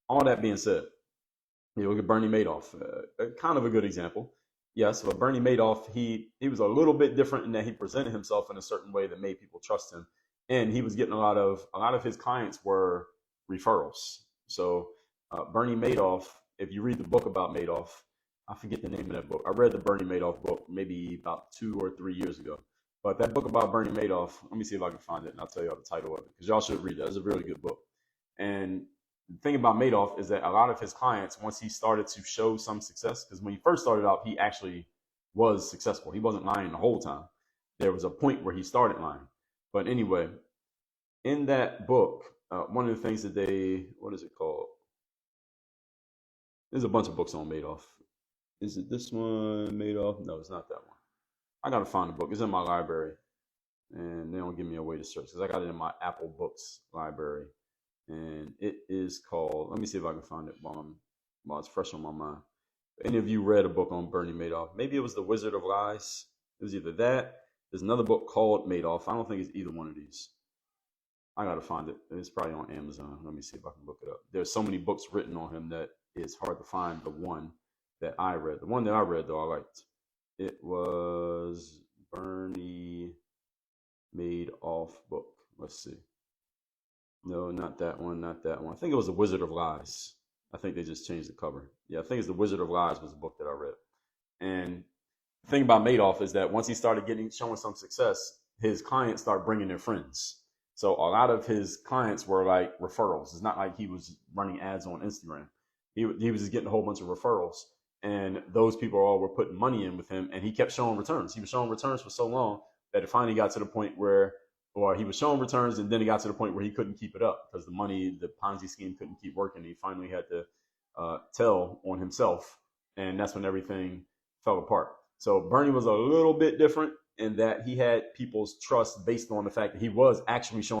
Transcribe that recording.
All that being said, you look at Bernie Madoff, kind of a good example. Yes, but Bernie Madoff, he was a little bit different in that he presented himself in a certain way that made people trust him, and he was getting a lot of his clients were referrals. So Bernie Madoff, if you read the book about Madoff, I forget the name of that book. I read the Bernie Madoff book maybe about 2 or 3 years ago. But that book about Bernie Madoff, let me see if I can find it, and I'll tell you all the title of it because y'all should read that. It's a really good book. And the thing about Madoff is that a lot of his clients, once he started to show some success, because when he first started out, he actually was successful. He wasn't lying the whole time. There was a point where he started lying. But anyway, in that book, one of the things that what is it called? There's a bunch of books on Madoff. Is it this one, Madoff? No, it's not that one. I gotta find the book. It's in my library, and they don't give me a way to search because I got it in my Apple Books library, and it is called. Let me see if I can find it while it's fresh on my mind. Any of you read a book on Bernie Madoff? Maybe it was The Wizard of Lies. It was either that. There's another book called Madoff. I don't think it's either one of these. I gotta find it. It's probably on Amazon. Let me see if I can look it up. There's so many books written on him that it's hard to find the one that I read. The one that I read though, I liked. It was Bernie Madoff book. Let's see. No, not that one. Not that one. I think it was The Wizard of Lies. I think they just changed the cover. Yeah, I think it's The Wizard of Lies was the book that I read. And the thing about Madoff is that once he started showing some success, his clients start bringing their friends. So a lot of his clients were like referrals. It's not like he was running ads on Instagram. He was just getting a whole bunch of referrals, and those people all were putting money in with him, and he kept showing returns. He was showing returns for so long that it finally got to the point where, or he was showing returns, and then it got to the point where he couldn't keep it up because the Ponzi scheme couldn't keep working. He finally had to tell on himself, and that's when everything fell apart. So Bernie was a little bit different in that he had people's trust based on the fact that he was actually showing